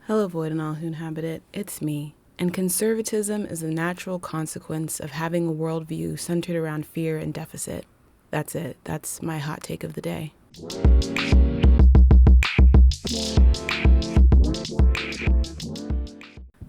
Hello, void and all who inhabit it. It's me. And conservatism is the natural consequence of having a worldview centered around fear and deficit. That's it. That's my hot take of the day.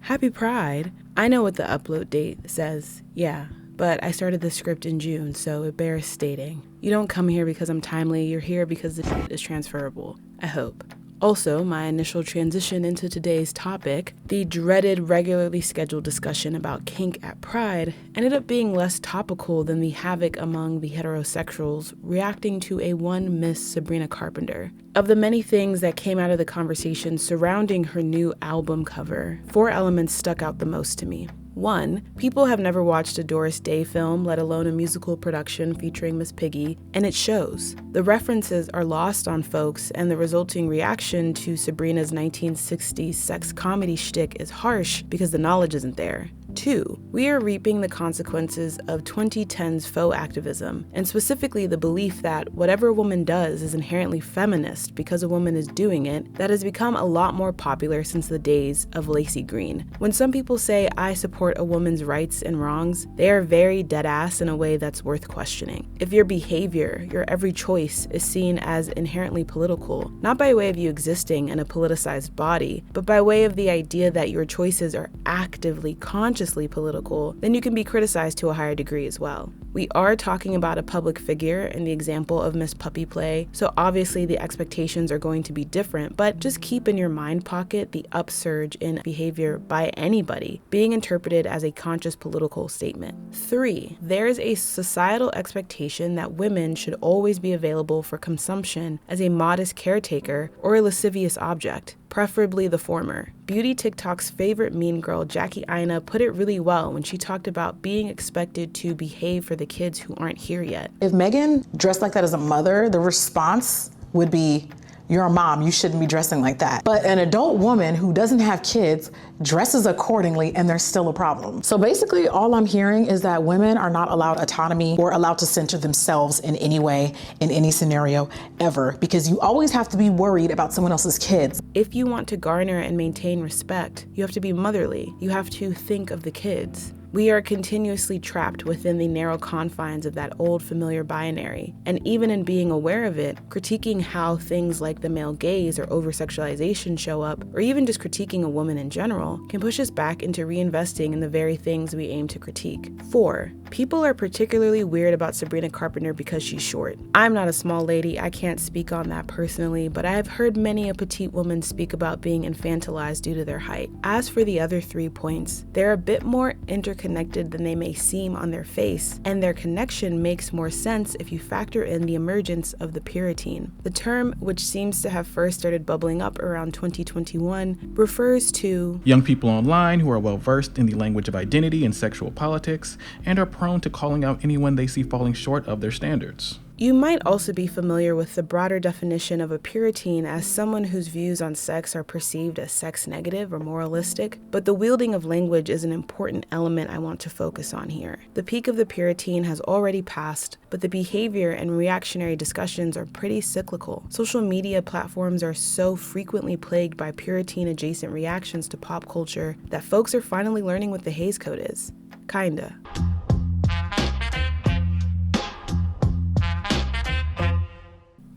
Happy Pride. I know what the upload date says, yeah, but I started the script in June, so it bears stating. You don't come here because I'm timely, you're here because the shit is transferable. I hope. Also, my initial transition into today's topic, the dreaded regularly scheduled discussion about kink at Pride, ended up being less topical than the havoc among the heterosexuals reacting to a one Miss Sabrina Carpenter. Of the many things that came out of the conversation surrounding her new album cover, 4 elements stuck out the most to me. 1, people have never watched a Doris Day film, let alone a musical production featuring Miss Piggy, and it shows. The references are lost on folks, and the resulting reaction to Sabrina's 1960s sex comedy shtick is harsh because the knowledge isn't there. 2, we are reaping the consequences of 2010's faux activism, and specifically the belief that whatever a woman does is inherently feminist because a woman is doing it, that has become a lot more popular since the days of Lacey Green. When some people say, I support a woman's rights and wrongs, they are very dead-ass in a way that's worth questioning. If your behavior, your every choice, is seen as inherently political, not by way of you existing in a politicized body, but by way of the idea that your choices are actively, consciously political, then you can be criticized to a higher degree as well. We are talking about a public figure in the example of Miss Puppy Play, so obviously the expectations are going to be different, but just keep in your mind pocket the upsurge in behavior by anybody being interpreted as a conscious political statement. 3, there's a societal expectation that women should always be available for consumption as a modest caretaker or a lascivious object. Preferably the former. Beauty TikTok's favorite mean girl, Jackie Aina, put it really well when she talked about being expected to behave for the kids who aren't here yet. If Megan dressed like that as a mother, the response would be, you're a mom, you shouldn't be dressing like that. But an adult woman who doesn't have kids dresses accordingly and there's still a problem. So basically all I'm hearing is that women are not allowed autonomy or allowed to center themselves in any way, in any scenario, ever, because you always have to be worried about someone else's kids. If you want to garner and maintain respect, you have to be motherly. You have to think of the kids. We are continuously trapped within the narrow confines of that old familiar binary, and even in being aware of it, critiquing how things like the male gaze or over-sexualization show up, or even just critiquing a woman in general, can push us back into reinvesting in the very things we aim to critique. 4, people are particularly weird about Sabrina Carpenter because she's short. I'm not a small lady, I can't speak on that personally, but I have heard many a petite woman speak about being infantilized due to their height. As for the other 3 points, they're a bit more interconnected than they may seem on their face, and their connection makes more sense if you factor in the emergence of the Puritan. The term, which seems to have first started bubbling up around 2021, refers to young people online who are well versed in the language of identity and sexual politics and are prone to calling out anyone they see falling short of their standards. You might also be familiar with the broader definition of a Puritan as someone whose views on sex are perceived as sex negative or moralistic, but the wielding of language is an important element I want to focus on here. The peak of the Puritan has already passed, but the behavior and reactionary discussions are pretty cyclical. Social media platforms are so frequently plagued by Puritan-adjacent reactions to pop culture that folks are finally learning what the Hays Code is. Kinda.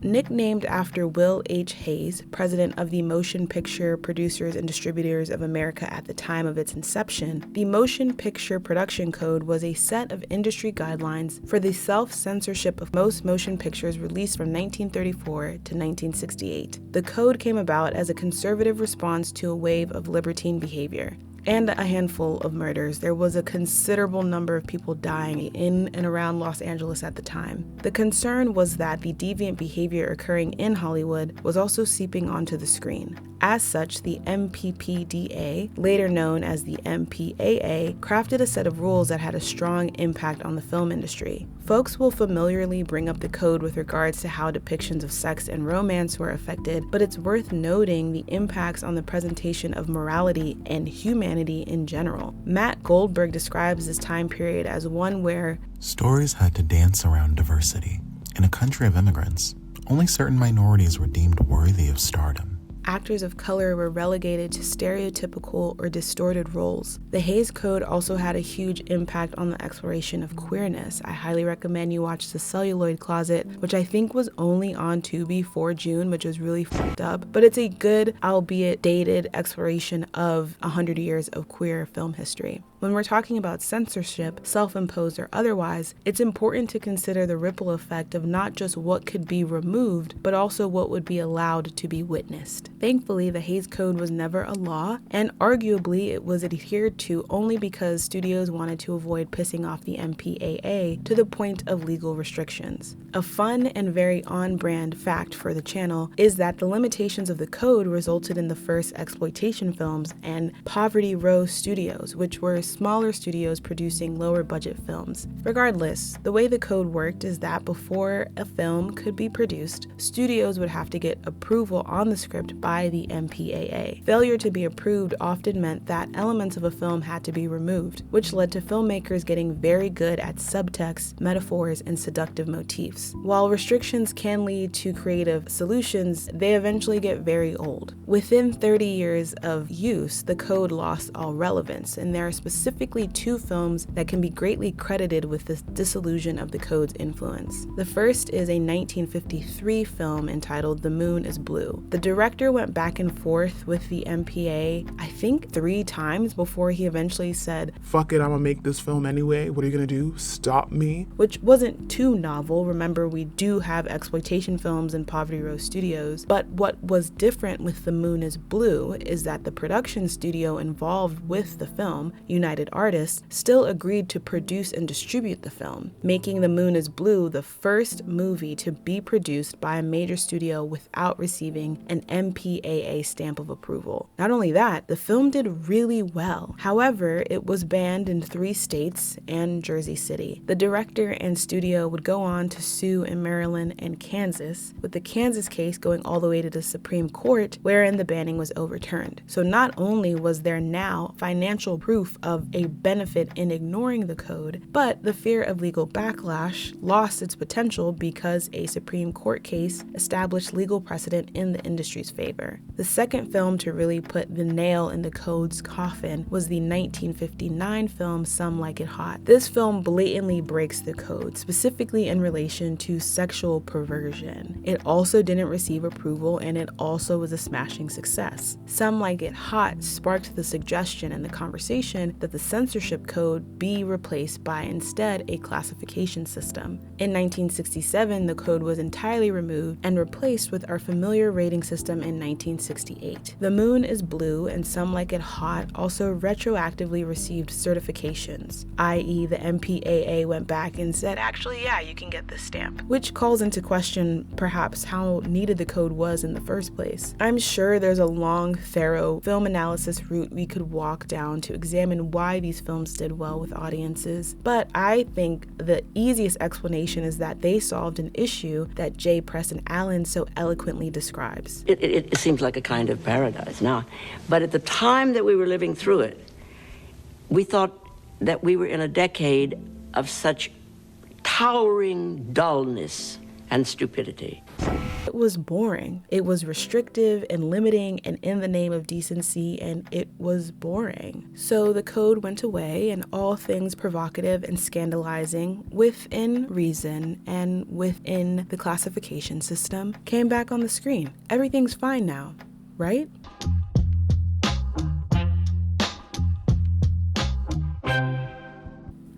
Nicknamed after Will H. Hays, president of the Motion Picture Producers and Distributors of America at the time of its inception, the Motion Picture Production Code was a set of industry guidelines for the self-censorship of most motion pictures released from 1934 to 1968. The code came about as a conservative response to a wave of libertine behavior and a handful of murders. There was a considerable number of people dying in and around Los Angeles at the time. The concern was that the deviant behavior occurring in Hollywood was also seeping onto the screen. As such, the MPPDA, later known as the MPAA, crafted a set of rules that had a strong impact on the film industry. Folks will familiarly bring up the code with regards to how depictions of sex and romance were affected, but it's worth noting the impacts on the presentation of morality and humanity in general. Matt Goldberg describes this time period as one where stories had to dance around diversity. In a country of immigrants, only certain minorities were deemed worthy of stardom. actors of color were relegated to stereotypical or distorted roles. The Hays Code also had a huge impact on the exploration of queerness. I highly recommend you watch The Celluloid Closet, which I think was only on Tubi for June, which was really fucked up, but it's a good, albeit dated, exploration of 100 years of queer film history. When we're talking about censorship, self-imposed or otherwise, it's important to consider the ripple effect of not just what could be removed, but also what would be allowed to be witnessed. Thankfully, the Hays Code was never a law, and arguably it was adhered to only because studios wanted to avoid pissing off the MPAA to the point of legal restrictions. A fun and very on-brand fact for the channel is that the limitations of the code resulted in the first exploitation films and Poverty Row Studios, which were smaller studios producing lower budget films. Regardless, the way the code worked is that before a film could be produced, studios would have to get approval on the script by the MPAA. Failure to be approved often meant that elements of a film had to be removed, which led to filmmakers getting very good at subtext, metaphors, and seductive motifs. While restrictions can lead to creative solutions, they eventually get very old. Within 30 years of use, the code lost all relevance, and there are specifically two films that can be greatly credited with this disillusion of the code's influence. The first is a 1953 film entitled The Moon is Blue. The director went back and forth with the MPA, I think 3 times before he eventually said, "Fuck it, I'm gonna make this film anyway. What are you gonna do? Stop me?" Which wasn't too novel. Remember, we do have exploitation films in Poverty Row Studios, but what was different with The Moon is Blue is that the production studio involved with the film, United Artists, still agreed to produce and distribute the film, making The Moon is Blue the first movie to be produced by a major studio without receiving an MPAA stamp of approval. Not only that, the film did really well. However, it was banned in 3 states and Jersey City. The director and studio would go on to sue in Maryland and Kansas, with the Kansas case going all the way to the Supreme Court, wherein the banning was overturned. So not only was there now financial proof of a benefit in ignoring the code, but the fear of legal backlash lost its potential because a Supreme Court case established legal precedent in the industry's favor. The second film to really put the nail in the code's coffin was the 1959 film Some Like It Hot. This film blatantly breaks the code, specifically in relation to sexual perversion. It also didn't receive approval, and it also was a smashing success. Some Like It Hot sparked the suggestion and the conversation that the censorship code be replaced by instead a classification system. In 1967, the code was entirely removed and replaced with our familiar rating system in 1968. The Moon is Blue and Some Like It Hot also retroactively received certifications, i.e. the MPAA went back and said, actually, yeah, you can get this stamp, which calls into question perhaps how needed the code was in the first place. I'm sure there's a long, thorough film analysis route we could walk down to examine why these films did well with audiences, but I think the easiest explanation is that they solved an issue that J. Preston Allen so eloquently describes. It seems like a kind of paradise now, but at the time that we were living through it, we thought that we were in a decade of such towering dullness and stupidity. It was boring. It was restrictive and limiting and in the name of decency, and it was boring. So the code went away, and all things provocative and scandalizing within reason and within the classification system came back on the screen. Everything's fine now, right?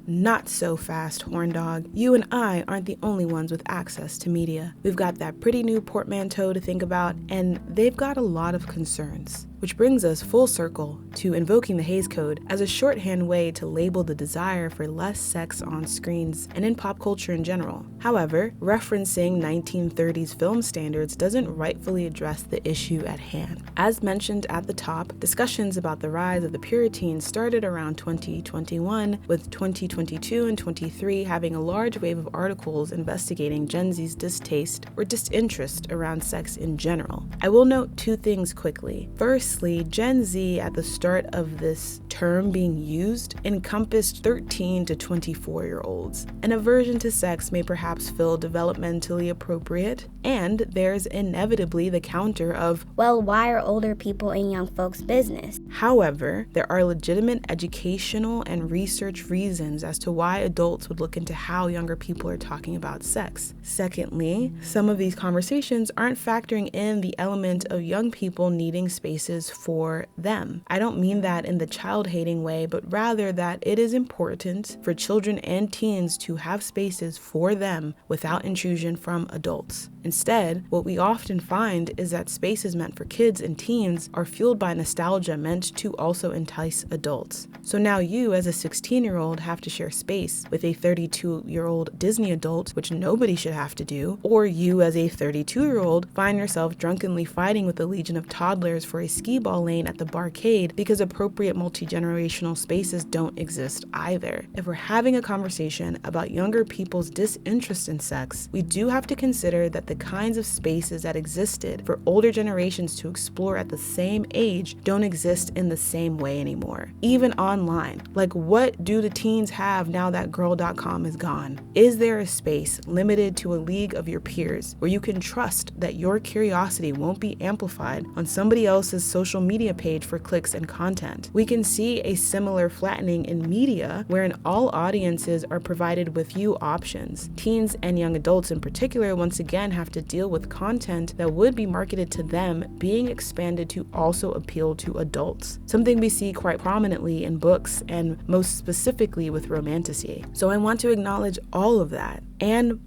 Not so fast, horn dog. You and I aren't the only ones with access to media. We've got that pretty new portmanteau to think about, and they've got a lot of concerns. Which brings us full circle to invoking the Hays Code as a shorthand way to label the desire for less sex on screens and in pop culture in general. However, referencing 1930s film standards doesn't rightfully address the issue at hand. As mentioned at the top, discussions about the rise of the Puritans started around 2021, with 2022 and 23 having a large wave of articles investigating Gen Z's distaste or disinterest around sex in general. I will note 2 things quickly. First, Conversely, Gen Z at the start of this term being used encompassed 13 to 24-year-olds. An aversion to sex may perhaps feel developmentally appropriate, and there's inevitably the counter of, well, why are older people in young folks' business? However, there are legitimate educational and research reasons as to why adults would look into how younger people are talking about sex. Secondly, some of these conversations aren't factoring in the element of young people needing spaces for them. I don't mean that in the child-hating way, but rather that it is important for children and teens to have spaces for them without intrusion from adults. Instead, what we often find is that spaces meant for kids and teens are fueled by nostalgia meant to also entice adults. So now you, as a 16-year-old, have to share space with a 32-year-old Disney adult, which nobody should have to do, or you, as a 32-year-old, find yourself drunkenly fighting with a legion of toddlers for a skee-ball lane at the barcade because appropriate multi-generational spaces don't exist either. If we're having a conversation about younger people's disinterest in sex, we do have to consider that the kinds of spaces that existed for older generations to explore at the same age don't exist in the same way anymore, even online. Like, what do the teens have now that girl.com is gone? Is there a space limited to a league of your peers where you can trust that your curiosity won't be amplified on somebody else's social media page for clicks and content? We can see a similar flattening in media wherein all audiences are provided with few options. Teens and young adults in particular once again have to deal with content that would be marketed to them being expanded to also appeal to adults, something we see quite prominently in books and most specifically with romantasy. So I want to acknowledge all of that.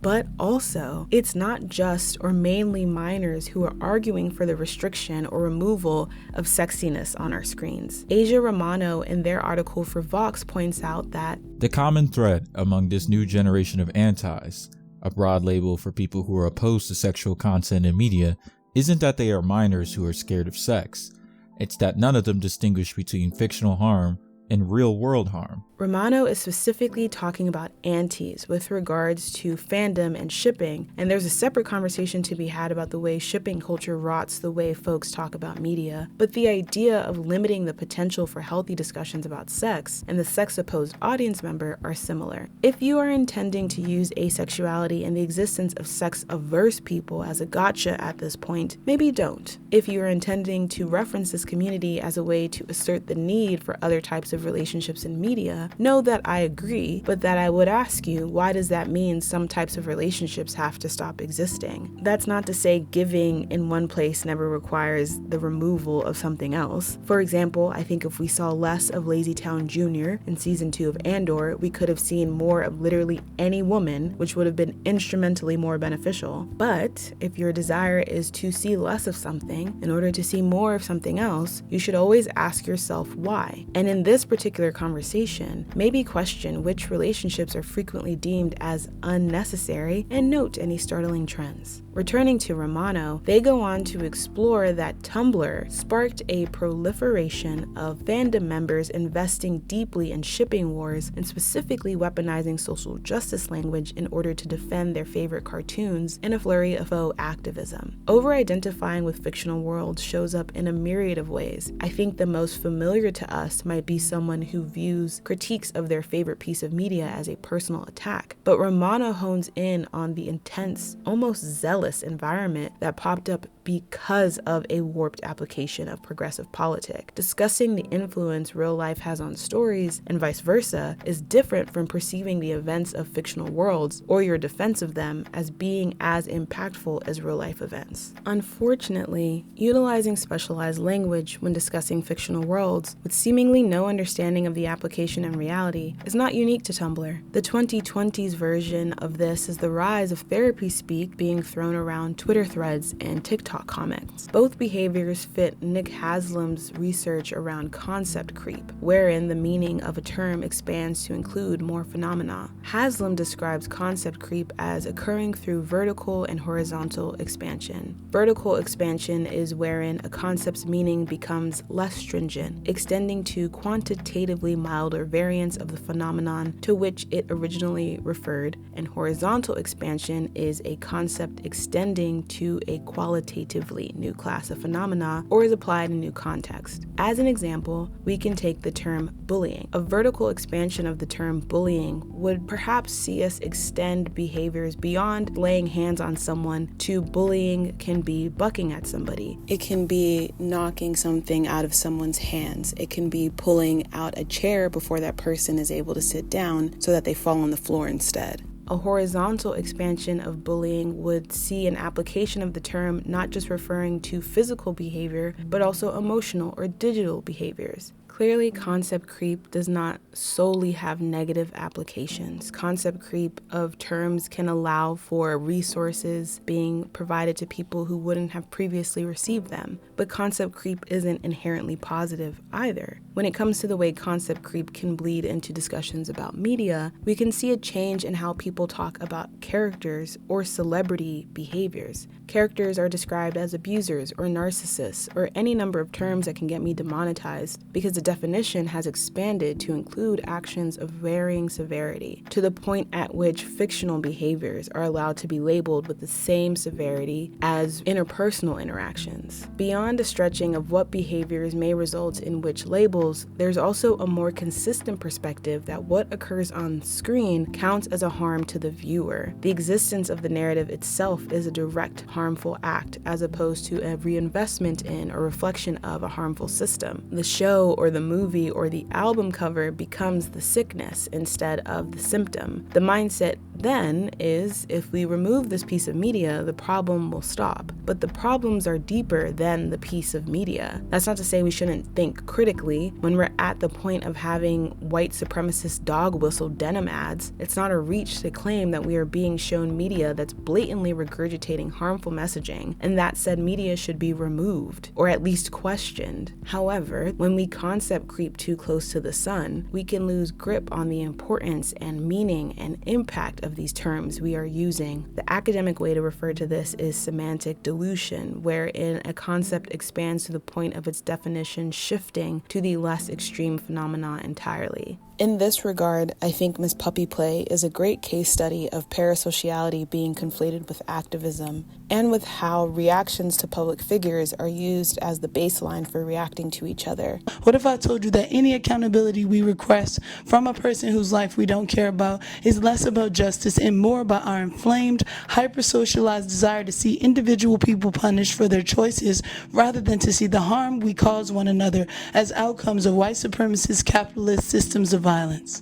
But also, it's not just or mainly minors who are arguing for the restriction or removal of sexiness on our screens. Asia Romano, in their article for Vox, points out that the common thread among this new generation of antis, a broad label for people who are opposed to sexual content in media, isn't that they are minors who are scared of sex. It's that none of them distinguish between fictional harm and real-world harm. Romano is specifically talking about antis with regards to fandom and shipping, and there's a separate conversation to be had about the way shipping culture rots the way folks talk about media. But the idea of limiting the potential for healthy discussions about sex and the sex-opposed audience member are similar. If you are intending to use asexuality and the existence of sex-averse people as a gotcha at this point, maybe don't. If you are intending to reference this community as a way to assert the need for other types of relationships in media, know that I agree, but that I would ask you, why does that mean some types of relationships have to stop existing? That's not to say giving in one place never requires the removal of something else. For example, I think if we saw less of LazyTown Jr. in season 2 of Andor, we could have seen more of literally any woman, which would have been instrumentally more beneficial. But if your desire is to see less of something in order to see more of something else, you should always ask yourself why. And in this particular conversation, maybe question which relationships are frequently deemed as unnecessary and note any startling trends. Returning to Romano, they go on to explore that Tumblr sparked a proliferation of fandom members investing deeply in shipping wars and specifically weaponizing social justice language in order to defend their favorite cartoons in a flurry of faux activism. Over-identifying with fictional worlds shows up in a myriad of ways. I think the most familiar to us might be someone who views critiques of their favorite piece of media as a personal attack. But Romano hones in on the intense, almost zealous environment that popped up because of a warped application of progressive politics. Discussing the influence real life has on stories and vice versa is different from perceiving the events of fictional worlds or your defense of them as being as impactful as real life events. Unfortunately, utilizing specialized language when discussing fictional worlds with seemingly no understanding of the application in reality is not unique to Tumblr. The 2020s version of this is the rise of therapy speak being thrown around Twitter threads and TikTok comments. Both behaviors fit Nick Haslam's research around concept creep, wherein the meaning of a term expands to include more phenomena. Haslam describes concept creep as occurring through vertical and horizontal expansion. Vertical expansion is wherein a concept's meaning becomes less stringent, extending to quantitatively milder variants of the phenomenon to which it originally referred, and horizontal expansion is a concept extending to a qualitative relatively new class of phenomena or is applied in a new context. As an example, we can take the term bullying. A vertical expansion of the term bullying would perhaps see us extend behaviors beyond laying hands on someone to bullying can be bucking at somebody. It can be knocking something out of someone's hands. It can be pulling out a chair before that person is able to sit down so that they fall on the floor instead. A horizontal expansion of bullying would see an application of the term not just referring to physical behavior, but also emotional or digital behaviors. Clearly, concept creep does not solely have negative applications. Concept creep of terms can allow for resources being provided to people who wouldn't have previously received them. But concept creep isn't inherently positive either. When it comes to the way concept creep can bleed into discussions about media, we can see a change in how people talk about characters or celebrity behaviors. Characters are described as abusers or narcissists or any number of terms that can get me demonetized because the definition has expanded to include actions of varying severity, to the point at which fictional behaviors are allowed to be labeled with the same severity as interpersonal interactions. Beyond a stretching of what behaviors may result in which labels, there's also a more consistent perspective that what occurs on screen counts as a harm to the viewer. The existence of the narrative itself is a direct harmful act as opposed to a reinvestment in or reflection of a harmful system. The show or the movie or the album cover becomes the sickness instead of the symptom. The mindset then is, if we remove this piece of media, the problem will stop. But the problems are deeper than the piece of media. That's not to say we shouldn't think critically. When we're at the point of having white supremacist dog whistle denim ads, it's not a reach to claim that we are being shown media that's blatantly regurgitating harmful messaging, and that said media should be removed, or at least questioned. However, when we concept creep too close to the sun, we can lose grip on the importance and meaning and impact of these terms we are using. The academic way to refer to this is semantic dilution, wherein a concept expands to the point of its definition shifting to the less extreme phenomena entirely. In this regard, I think Miss Puppy Play is a great case study of parasociality being conflated with activism, and with how reactions to public figures are used as the baseline for reacting to each other. What if I told you that any accountability we request from a person whose life we don't care about is less about justice and more about our inflamed, hyper-socialized desire to see individual people punished for their choices rather than to see the harm we cause one another as outcomes of white supremacist capitalist systems of violence?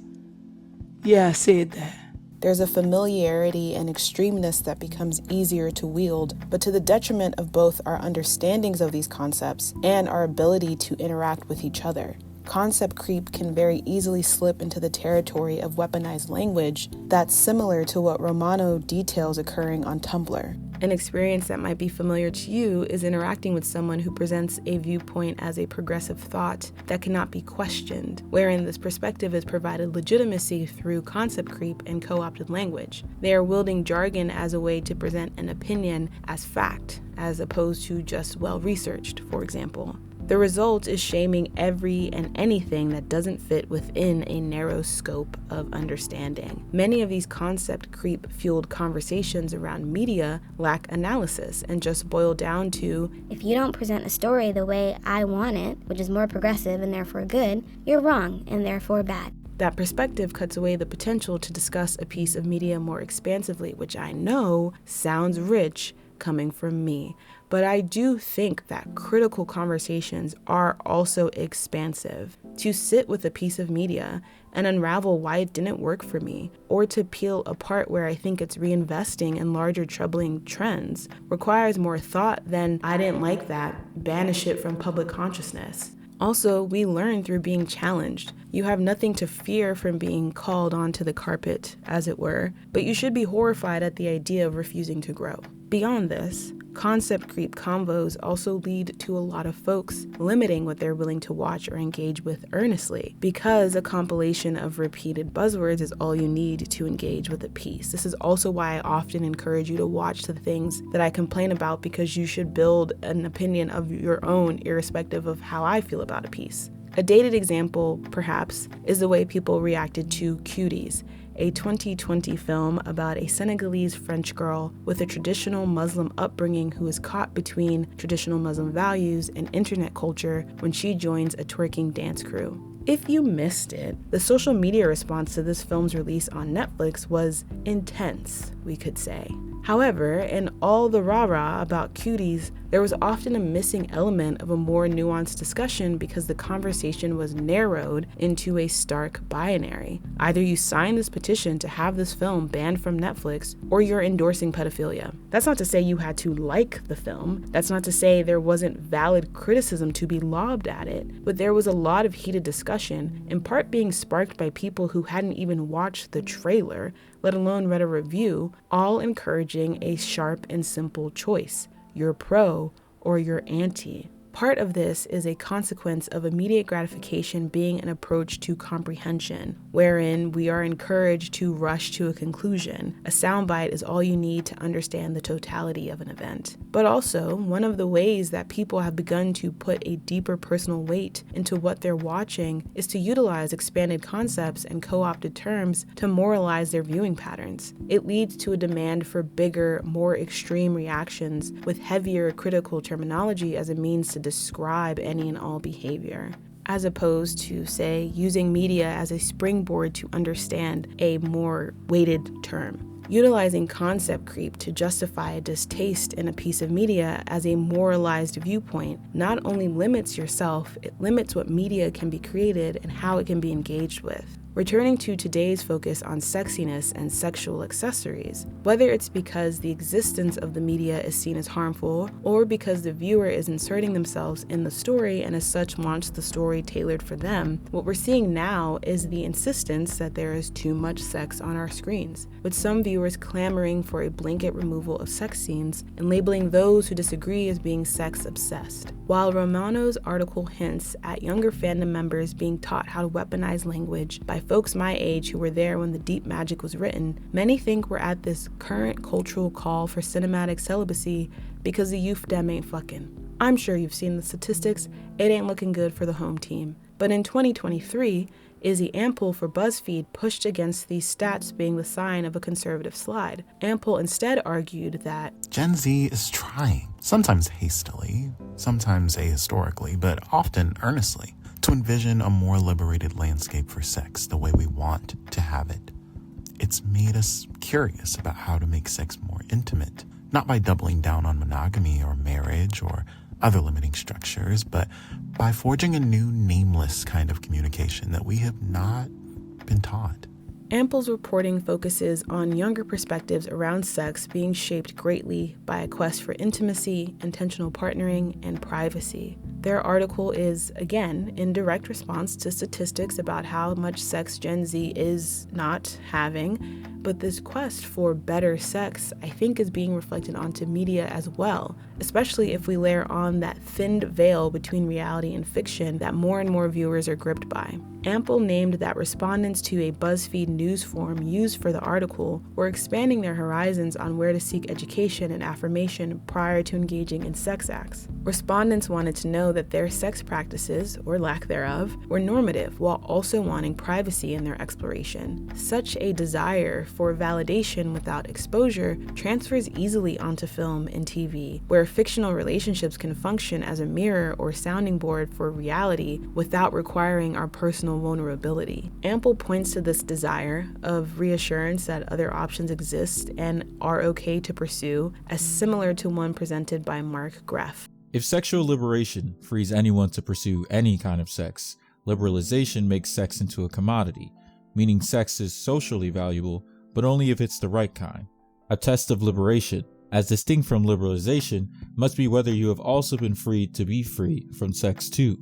Yeah, I said that. There's a familiarity and extremeness that becomes easier to wield, but to the detriment of both our understandings of these concepts and our ability to interact with each other. Concept creep can very easily slip into the territory of weaponized language that's similar to what Romano details occurring on Tumblr. An experience that might be familiar to you is interacting with someone who presents a viewpoint as a progressive thought that cannot be questioned, wherein this perspective is provided legitimacy through concept creep and co-opted language. They are wielding jargon as a way to present an opinion as fact, as opposed to just well-researched, for example. The result is shaming every and anything that doesn't fit within a narrow scope of understanding. Many of these concept creep-fueled conversations around media lack analysis and just boil down to, if you don't present a story the way I want it, which is more progressive and therefore good, you're wrong and therefore bad. That perspective cuts away the potential to discuss a piece of media more expansively, which I know sounds rich coming from me. But I do think that critical conversations are also expansive. To sit with a piece of media and unravel why it didn't work for me, or to peel apart where I think it's reinvesting in larger troubling trends, requires more thought than, I didn't like that, banish it from public consciousness. Also, we learn through being challenged. You have nothing to fear from being called onto the carpet, as it were, but you should be horrified at the idea of refusing to grow. Beyond this, concept creep convos also lead to a lot of folks limiting what they're willing to watch or engage with earnestly, because a compilation of repeated buzzwords is all you need to engage with a piece. This is also why I often encourage you to watch the things that I complain about, because you should build an opinion of your own irrespective of how I feel about a piece. A dated example, perhaps, is the way people reacted to cuties. a 2020 film about a Senegalese French girl with a traditional Muslim upbringing who is caught between traditional Muslim values and internet culture when she joins a twerking dance crew. If you missed it, the social media response to this film's release on Netflix was intense, we could say. However, in all the rah-rah about cuties, there was often a missing element of a more nuanced discussion because the conversation was narrowed into a stark binary. Either you sign this petition to have this film banned from Netflix, or you're endorsing pedophilia. That's not to say you had to like the film. That's not to say there wasn't valid criticism to be lobbed at it, but there was a lot of heated discussion, in part being sparked by people who hadn't even watched the trailer, let alone read a review, all encouraging a sharp and simple choice. You're pro or you're anti. Part of this is a consequence of immediate gratification being an approach to comprehension, wherein we are encouraged to rush to a conclusion. A soundbite is all you need to understand the totality of an event. But also, one of the ways that people have begun to put a deeper personal weight into what they're watching is to utilize expanded concepts and co-opted terms to moralize their viewing patterns. It leads to a demand for bigger, more extreme reactions with heavier critical terminology as a means to describe any and all behavior, as opposed to, say, using media as a springboard to understand a more weighted term. Utilizing concept creep to justify a distaste in a piece of media as a moralized viewpoint not only limits yourself, it limits what media can be created and how it can be engaged with. Returning to today's focus on sexiness and sexual accessories, whether it's because the existence of the media is seen as harmful or because the viewer is inserting themselves in the story and as such wants the story tailored for them, what we're seeing now is the insistence that there is too much sex on our screens, with some viewers clamoring for a blanket removal of sex scenes and labeling those who disagree as being sex obsessed. While Romano's article hints at younger fandom members being taught how to weaponize language by folks my age who were there when the deep magic was written, many think we're at this current cultural call for cinematic celibacy because the youth dem ain't fucking. I'm sure you've seen the statistics, it ain't looking good for the home team. But in 2023, Izzy Ample for BuzzFeed pushed against these stats being the sign of a conservative slide. Ample instead argued that Gen Z is trying, sometimes hastily, sometimes ahistorically, but often earnestly, to envision a more liberated landscape for sex the way we want to have it. It's made us curious about how to make sex more intimate, not by doubling down on monogamy or marriage or other limiting structures, but by forging a new nameless kind of communication that we have not been taught. Ample's reporting focuses on younger perspectives around sex being shaped greatly by a quest for intimacy, intentional partnering, and privacy. Their article is, again, in direct response to statistics about how much sex Gen Z is not having, but this quest for better sex, I think, is being reflected onto media as well, especially if we layer on that thinned veil between reality and fiction that more and more viewers are gripped by. Ample named that respondents to a BuzzFeed news form used for the article were expanding their horizons on where to seek education and affirmation prior to engaging in sex acts. Respondents wanted to know that their sex practices, or lack thereof, were normative while also wanting privacy in their exploration. Such a desire for validation without exposure transfers easily onto film and TV, where fictional relationships can function as a mirror or sounding board for reality without requiring our personal vulnerability. Ample points to this desire of reassurance that other options exist and are okay to pursue as similar to one presented by Mark Greff. If sexual liberation frees anyone to pursue any kind of sex, liberalization makes sex into a commodity, meaning sex is socially valuable, but only if it's the right kind. A test of liberation, as distinct from liberalization, must be whether you have also been freed to be free from sex too,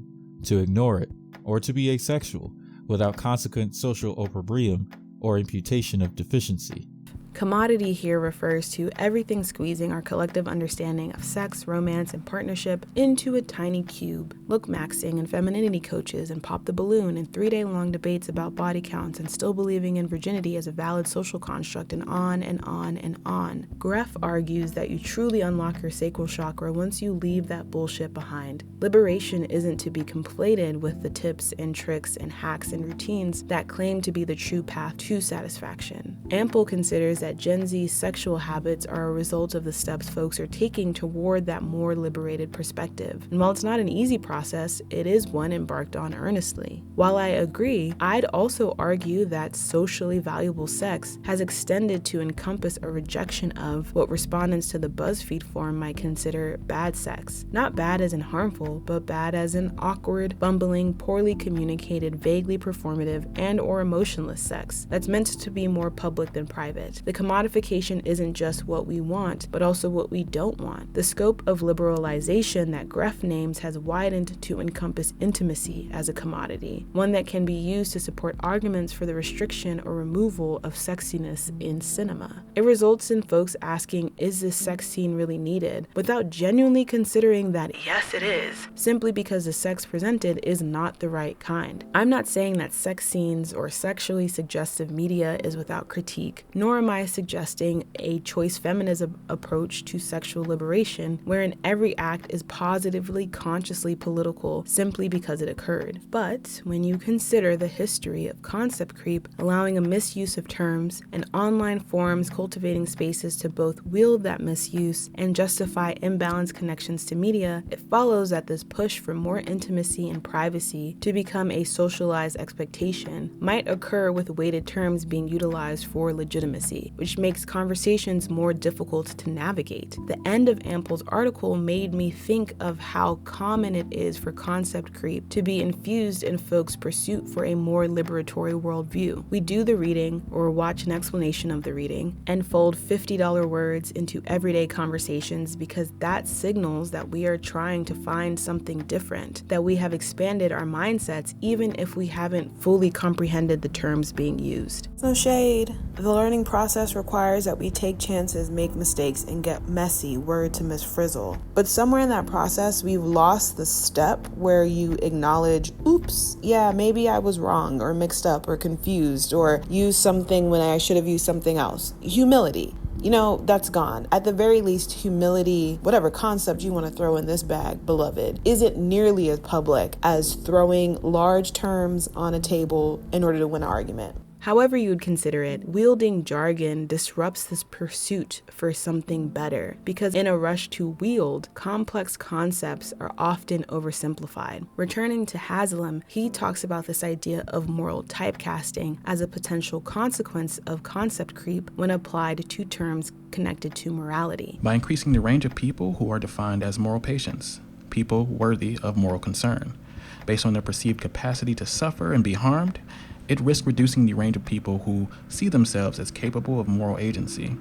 to ignore it, or to be asexual, without consequent social opprobrium or imputation of deficiency. Commodity here refers to everything squeezing our collective understanding of sex, romance, and partnership into a tiny cube. Look maxing and femininity coaches and pop the balloon and 3-day-long debates about body counts and still believing in virginity as a valid social construct, and on and on and on. Greff argues that you truly unlock your sacral chakra once you leave that bullshit behind. Liberation isn't to be conflated with the tips and tricks and hacks and routines that claim to be the true path to satisfaction. Ample considers that Gen Z's sexual habits are a result of the steps folks are taking toward that more liberated perspective. And while it's not an easy process, it is one embarked on earnestly. While I agree, I'd also argue that socially valuable sex has extended to encompass a rejection of what respondents to the BuzzFeed forum might consider bad sex. Not bad as in harmful, but bad as in awkward, bumbling, poorly communicated, vaguely performative, and or emotionless sex that's meant to be more public than private. The commodification isn't just what we want, but also what we don't want. The scope of liberalization that Greff names has widened to encompass intimacy as a commodity, one that can be used to support arguments for the restriction or removal of sexiness in cinema. It results in folks asking, is this sex scene really needed? Without genuinely considering that, yes, it is, simply because the sex presented is not the right kind. I'm not saying that sex scenes or sexually suggestive media is without critique, nor am I suggesting a choice feminism approach to sexual liberation wherein every act is positively, consciously political simply because it occurred. But when you consider the history of concept creep allowing a misuse of terms and online forums cultivating spaces to both wield that misuse and justify imbalanced connections to media, it follows that this push for more intimacy and privacy to become a socialized expectation might occur with weighted terms being utilized for legitimacy, which makes conversations more difficult to navigate. The end of Ample's article made me think of how common it is for concept creep to be infused in folks' pursuit for a more liberatory worldview. We do the reading or watch an explanation of the reading and fold $50 words into everyday conversations because that signals that we are trying to find something different, that we have expanded our mindsets even if we haven't fully comprehended the terms being used. No shade. The learning process requires that we take chances, make mistakes, and get messy, word to Miss Frizzle. But somewhere in that process, we've lost the step where you acknowledge, oops, yeah, maybe I was wrong or mixed up or confused or used something when I should have used something else. Humility. That's gone. At the very least, humility, whatever concept you want to throw in this bag, beloved, isn't nearly as public as throwing large terms on a table in order to win an argument. However you would consider it, wielding jargon disrupts this pursuit for something better because in a rush to wield, complex concepts are often oversimplified. Returning to Haslam, he talks about this idea of moral typecasting as a potential consequence of concept creep when applied to terms connected to morality. By increasing the range of people who are defined as moral patients, people worthy of moral concern, based on their perceived capacity to suffer and be harmed, it risks reducing the range of people who see themselves as capable of moral agency.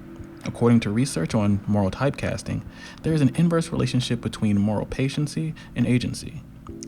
According to research on moral typecasting, there is an inverse relationship between moral patiency and agency,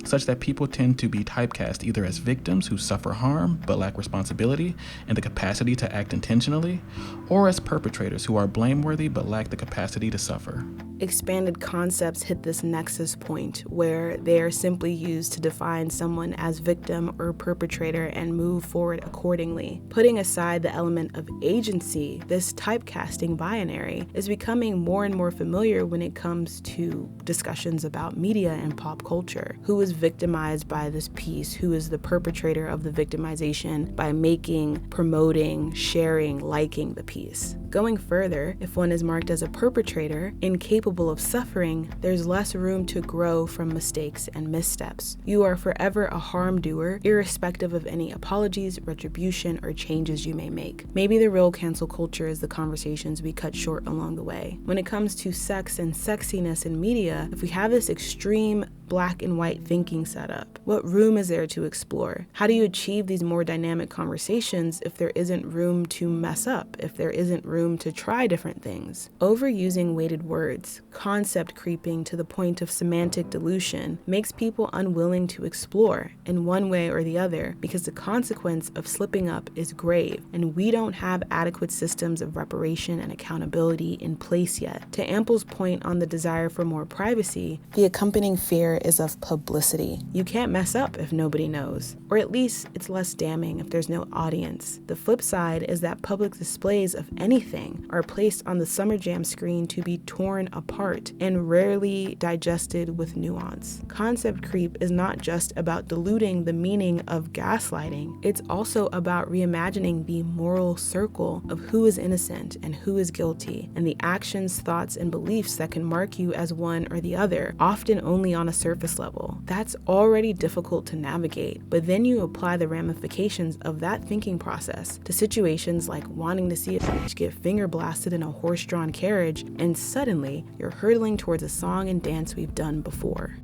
such that people tend to be typecast either as victims who suffer harm but lack responsibility and the capacity to act intentionally, or as perpetrators who are blameworthy but lack the capacity to suffer. Expanded concepts hit this nexus point where they are simply used to define someone as victim or perpetrator and move forward accordingly. Putting aside the element of agency, this typecasting binary is becoming more and more familiar when it comes to discussions about media and pop culture. Who is victimized by this piece? Who is the perpetrator of the victimization by making, promoting, sharing, liking the piece? Going further, if one is marked as a perpetrator, incapable of suffering, there's less room to grow from mistakes and missteps. You are forever a harm doer, irrespective of any apologies, retribution, or changes you may make. Maybe the real cancel culture is the conversations we cut short along the way. When it comes to sex and sexiness in media, if we have this extreme black and white thinking set up? What room is there to explore? How do you achieve these more dynamic conversations if there isn't room to mess up, if there isn't room to try different things? Overusing weighted words, concept creeping to the point of semantic dilution, makes people unwilling to explore in one way or the other because the consequence of slipping up is grave, and we don't have adequate systems of reparation and accountability in place yet. To Ample's point on the desire for more privacy, the accompanying fear is of publicity. You can't mess up if nobody knows, or at least it's less damning if there's no audience. The flip side is that public displays of anything are placed on the Summer Jam screen to be torn apart and rarely digested with nuance. Concept creep is not just about diluting the meaning of gaslighting, it's also about reimagining the moral circle of who is innocent and who is guilty, and the actions, thoughts, and beliefs that can mark you as one or the other, often only on a surface level. That's already difficult to navigate, but then you apply the ramifications of that thinking process to situations like wanting to see a bitch get finger blasted in a horse-drawn carriage, and suddenly you're hurtling towards a song and dance we've done before.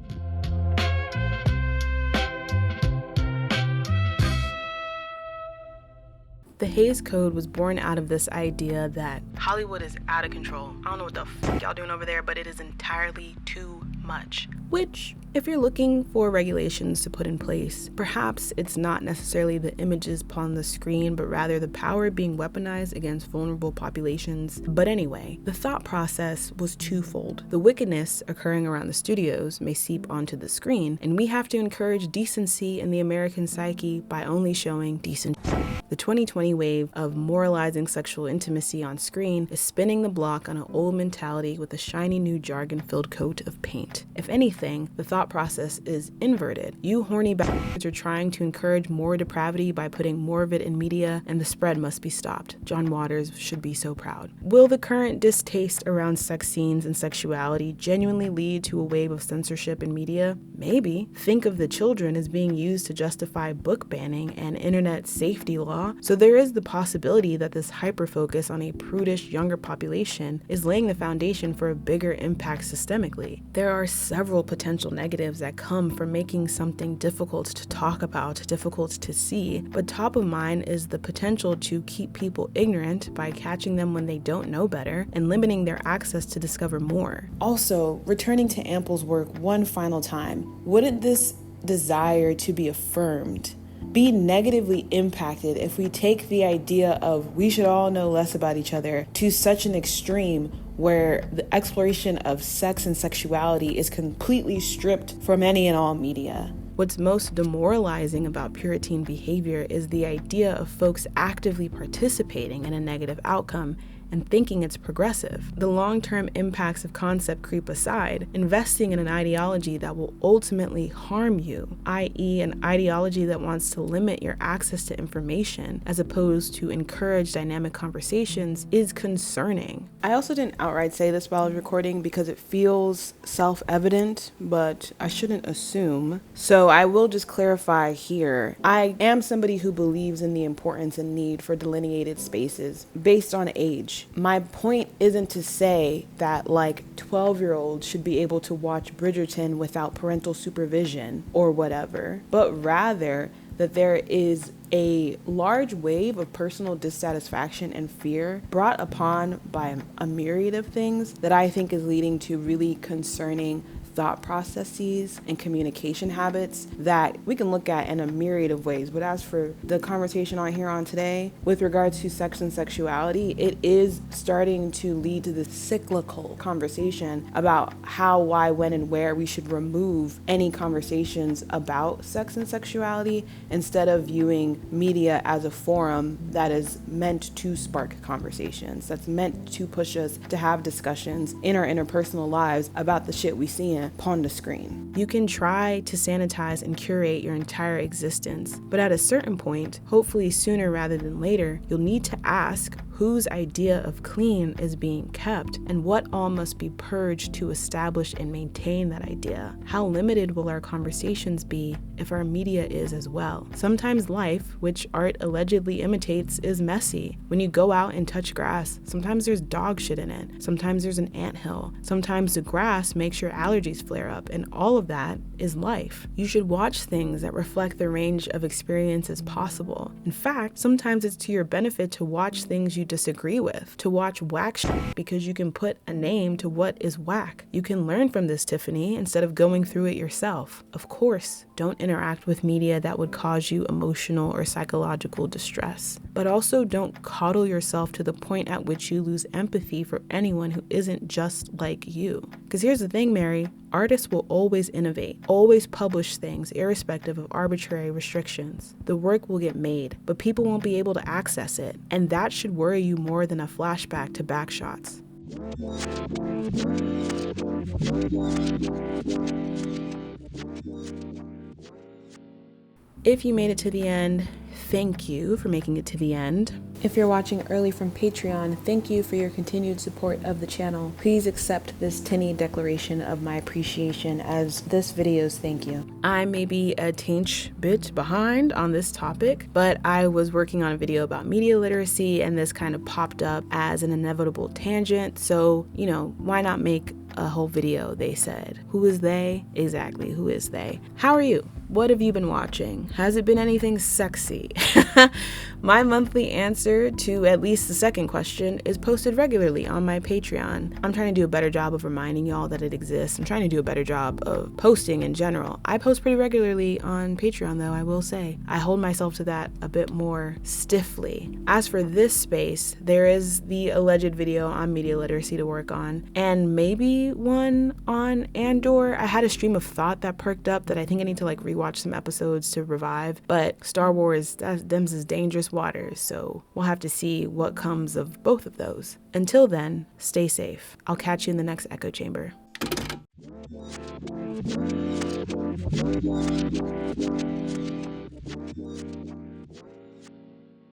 The Hays Code was born out of this idea that Hollywood is out of control. I don't know what the f y'all doing over there, but it is entirely too much. Which, if you're looking for regulations to put in place, perhaps it's not necessarily the images upon the screen, but rather the power being weaponized against vulnerable populations. But anyway, the thought process was twofold. The wickedness occurring around the studios may seep onto the screen, and we have to encourage decency in the American psyche by only showing decent. The 2020 wave of moralizing sexual intimacy on screen is spinning the block on an old mentality with a shiny new jargon-filled coat of paint. If anything, the thought process is inverted. You horny bastards are trying to encourage more depravity by putting more of it in media, and the spread must be stopped. John Waters should be so proud. Will the current distaste around sex scenes and sexuality genuinely lead to a wave of censorship in media? Maybe. Think of the children as being used to justify book banning and internet safety law. So there is the possibility that this hyper-focus on a prudish younger population is laying the foundation for a bigger impact systemically. There are several potential negatives that come from making something difficult to talk about, difficult to see, but top of mind is the potential to keep people ignorant by catching them when they don't know better and limiting their access to discover more. Also, returning to Ample's work one final time, wouldn't this desire to be affirmed be negatively impacted if we take the idea of we should all know less about each other to such an extreme where the exploration of sex and sexuality is completely stripped from any and all media? What's most demoralizing about Puritan behavior is the idea of folks actively participating in a negative outcome and thinking it's progressive. The long-term impacts of concept creep aside, investing in an ideology that will ultimately harm you, i.e. an ideology that wants to limit your access to information as opposed to encourage dynamic conversations, is concerning. I also didn't outright say this while I was recording because it feels self-evident, but I shouldn't assume. So I will just clarify here. I am somebody who believes in the importance and need for delineated spaces based on age. My point isn't to say that like 12-year-olds should be able to watch Bridgerton without parental supervision or whatever, but rather that there is a large wave of personal dissatisfaction and fear brought upon by a myriad of things that I think is leading to really concerning thought processes and communication habits that we can look at in a myriad of ways. But as for the conversation on here on today, with regards to sex and sexuality, it is starting to lead to this cyclical conversation about how, why, when, and where we should remove any conversations about sex and sexuality instead of viewing media as a forum that is meant to spark conversations, that's meant to push us to have discussions in our interpersonal lives about the shit we see upon the screen. You can try to sanitize and curate your entire existence, but at a certain point, hopefully sooner rather than later, you'll need to ask, whose idea of clean is being kept, and what all must be purged to establish and maintain that idea. How limited will our conversations be if our media is as well? Sometimes life, which art allegedly imitates, is messy. When you go out and touch grass, sometimes there's dog shit in it. Sometimes there's an anthill. Sometimes the grass makes your allergies flare up, and all of that is life. You should watch things that reflect the range of experiences possible. In fact, sometimes it's to your benefit to watch things you disagree with, to watch whack shit, because you can put a name to what is whack. You can learn from this, Tiffany, instead of going through it yourself. Of course, don't interact with media that would cause you emotional or psychological distress. But also don't coddle yourself to the point at which you lose empathy for anyone who isn't just like you. Because here's the thing, Mary, artists will always innovate, always publish things irrespective of arbitrary restrictions. The work will get made, but people won't be able to access it. And that should worry you more than a flashback to backshots. If you made it to the end, thank you for making it to the end. If you're watching early from Patreon, thank you for your continued support of the channel. Please accept this tinny declaration of my appreciation as this video's thank you. I may be a teeny bit behind on this topic, but I was working on a video about media literacy and this kind of popped up as an inevitable tangent. So, why not make a whole video, they said. Who is they? Exactly, who is they? How are you? What have you been watching? Has it been anything sexy? My monthly answer to at least the second question is posted regularly on my Patreon. I'm trying to do a better job of reminding y'all that it exists. I'm trying to do a better job of posting in general. I post pretty regularly on Patreon though, I will say. I hold myself to that a bit more stiffly. As for this space, there is the alleged video on media literacy to work on, and maybe one on Andor. I had a stream of thought that perked up that I think I need to rewatch some episodes to revive, but Star Wars, them's is dangerous waters, so we'll have to see what comes of both of those. Until then, stay safe. I'll catch you in the next echo chamber.